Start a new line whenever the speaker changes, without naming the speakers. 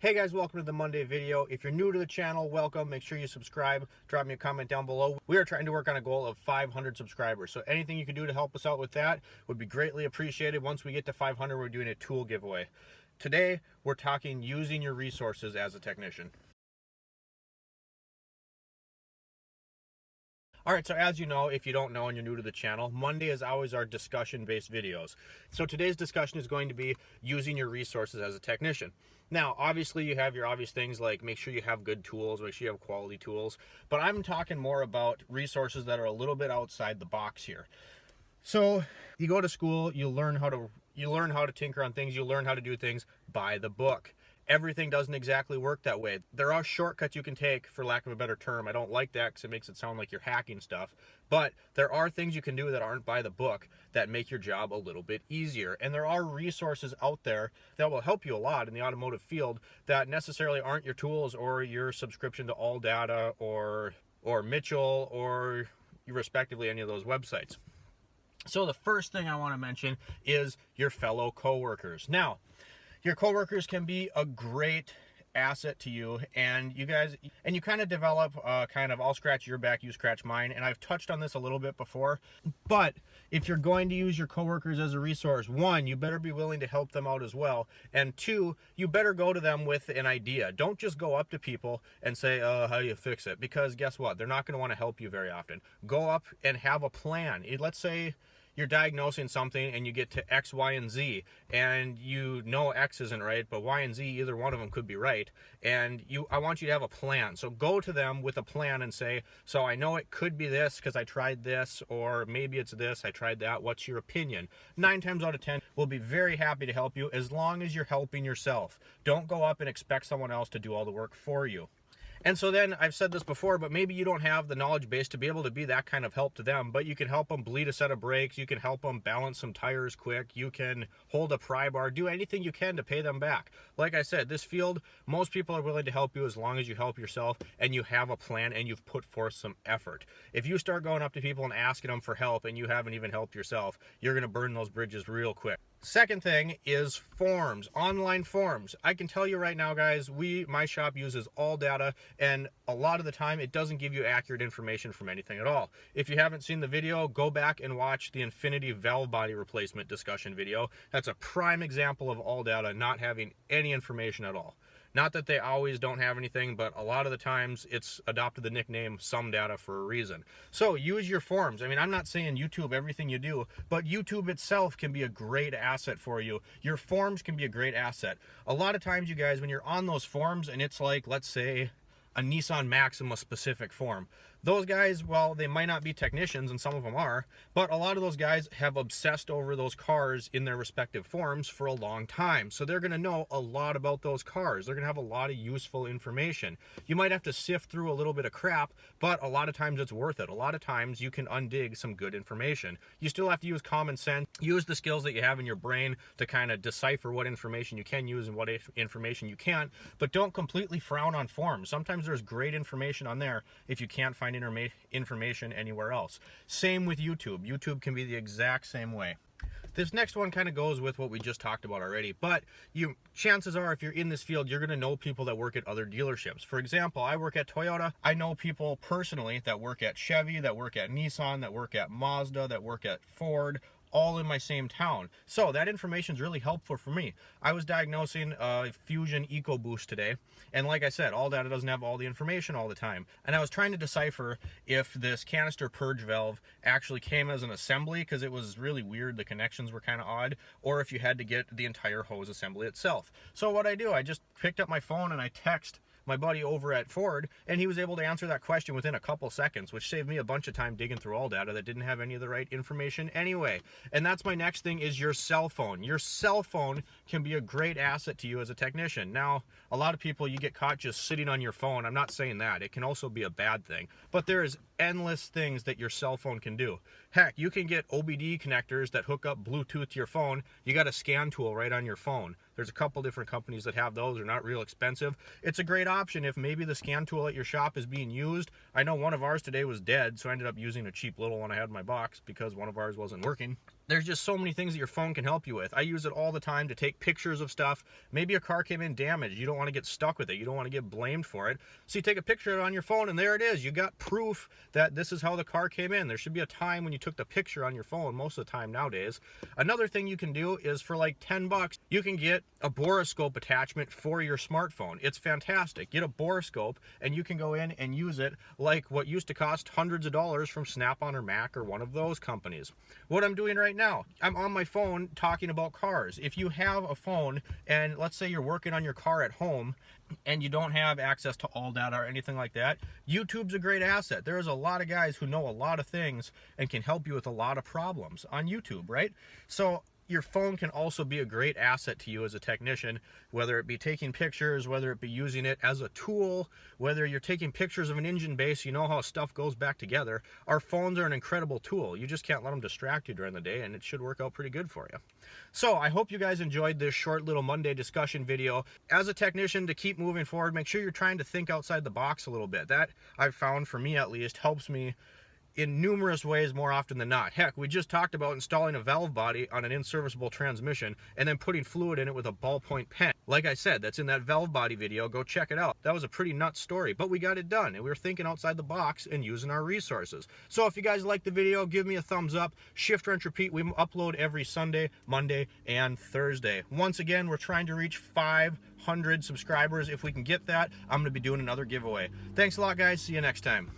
Hey guys, welcome to the Monday video. If you're new to the channel, welcome. Make sure you subscribe. Drop me a comment down below. We are trying to work on a goal of 500 subscribers. So anything you can do to help us out with that would be greatly appreciated. Once we get to 500, we're doing a tool giveaway. Today, we're talking using your resources as a technician. Alright, so as you know, if you don't know and you're new to the channel, Monday is always our discussion-based videos. So today's discussion is going to be using your resources as a technician. Now, obviously you have your obvious things like make sure you have good tools, make sure you have quality tools, but I'm talking more about resources that are a little bit outside the box here. So you go to school, you learn how to tinker on things, you learn how to do things by the book. Everything doesn't exactly work that way. There are shortcuts you can take, for lack of a better term. I don't like that because it makes it sound like you're hacking stuff. But there are things you can do that aren't by the book that make your job a little bit easier. And there are resources out there that will help you a lot in the automotive field that necessarily aren't your tools or your subscription to AllData or Mitchell or respectively any of those websites. So the first thing I want to mention is your fellow coworkers. Now, your coworkers can be a great asset to you, and you kind of develop I'll scratch your back, you scratch mine, and I've touched on this a little bit before. But if you're going to use your coworkers as a resource, one, you better be willing to help them out as well, and two, you better go to them with an idea. Don't just go up to people and say, how do you fix it? Because guess what? They're not going to want to help you very often. Go up and have a plan. Let's say you're diagnosing something and you get to X, Y, and Z, and you know X isn't right, but Y and Z, either one of them could be right, and I want you to have a plan. So go to them with a plan and say, so I know it could be this because I tried this, or maybe it's this, I tried that, what's your opinion? 9 times out of 10, we'll be very happy to help you as long as you're helping yourself. Don't go up and expect someone else to do all the work for you. And so then, I've said this before, but maybe you don't have the knowledge base to be able to be that kind of help to them, but you can help them bleed a set of brakes, you can help them balance some tires quick, you can hold a pry bar, do anything you can to pay them back. Like I said, this field, most people are willing to help you as long as you help yourself and you have a plan and you've put forth some effort. If you start going up to people and asking them for help and you haven't even helped yourself, you're going to burn those bridges real quick. Second thing is forms, online forms. I can tell you right now, guys, my shop uses AllData, and a lot of the time it doesn't give you accurate information from anything at all. If you haven't seen the video, go back and watch the Infinity valve body replacement discussion video. That's a prime example of AllData not having any information at all. Not that they always don't have anything, but a lot of the times it's adopted the nickname Some Data for a reason. So use your forms. I mean, I'm not saying YouTube everything you do, but YouTube itself can be a great asset for you. Your forms can be a great asset. A lot of times, you guys, when you're on those forms and it's like, let's say, a Nissan Maxima specific form. Those guys, well, they might not be technicians, and some of them are, but a lot of those guys have obsessed over those cars in their respective forms for a long time. So they're going to know a lot about those cars. They're going to have a lot of useful information. You might have to sift through a little bit of crap, but a lot of times it's worth it. A lot of times you can undig some good information. You still have to use common sense, use the skills that you have in your brain to kind of decipher what information you can use and what information you can't, but don't completely frown on forms. Sometimes there's great information on there if you can't find information anywhere else. Same with YouTube. YouTube can be the exact same way. This next one kind of goes with what we just talked about already, but chances are, if you're in this field, you're going to know people that work at other dealerships. For example, I work at Toyota. I know people personally that work at Chevy, that work at Nissan, that work at Mazda, that work at Ford, all in my same town. So that information is really helpful for me. I was diagnosing a Fusion EcoBoost today, and like I said, AllData doesn't have all the information all the time. And I was trying to decipher if this canister purge valve actually came as an assembly, because it was really weird, the connections were kind of odd, or if you had to get the entire hose assembly itself. So what I do, I just picked up my phone and I text my buddy over at Ford, and he was able to answer that question within a couple seconds, which saved me a bunch of time digging through AllData that didn't have any of the right information anyway. And that's my next thing, is your cell phone. Your cell phone can be a great asset to you as a technician. Now, a lot of people, you get caught just sitting on your phone. I'm not saying that. It can also be a bad thing, but there is endless things that your cell phone can do. Heck, you can get OBD connectors that hook up Bluetooth to your phone. You got a scan tool right on your phone. There's a couple different companies that have those. They're not real expensive. It's a great option if maybe the scan tool at your shop is being used. I know one of ours today was dead, so I ended up using a cheap little one I had in my box because one of ours wasn't working. There's just so many things that your phone can help you with. I use it all the time to take pictures of stuff. Maybe a car came in damaged. You don't want to get stuck with it. You don't want to get blamed for it. So you take a picture of it on your phone, and there it is. You got proof that this is how the car came in. There should be a time when you took the picture on your phone, most of the time nowadays. Another thing you can do is for like 10 bucks, you can get a borescope attachment for your smartphone. It's fantastic. Get a borescope, and you can go in and use it like what used to cost hundreds of dollars from Snap-on or Mac or one of those companies. What I'm doing right now, I'm on my phone talking about cars. If you have a phone and let's say you're working on your car at home and you don't have access to all data or anything like that, YouTube's a great asset. There's a lot of guys who know a lot of things and can help you with a lot of problems on YouTube, right? So your phone can also be a great asset to you as a technician, whether it be taking pictures, whether it be using it as a tool, whether you're taking pictures of an engine base, you know how stuff goes back together. Our phones are an incredible tool. You just can't let them distract you during the day, and it should work out pretty good for you. So I hope you guys enjoyed this short little Monday discussion video. As a technician, to keep moving forward, make sure you're trying to think outside the box a little bit. That, I've found, for me at least, helps me in numerous ways more often than not. Heck, we just talked about installing a valve body on an inserviceable transmission and then putting fluid in it with a ballpoint pen. Like I said, that's in that valve body video. Go check it out. That was a pretty nuts story, but we got it done, and we were thinking outside the box and using our resources. So if you guys like the video, give me a thumbs up. Shift, Wrench, Repeat. We upload every Sunday, Monday, and Thursday. Once again, we're trying to reach 500 subscribers. If we can get that, I'm going to be doing another giveaway. Thanks a lot, guys. See you next time.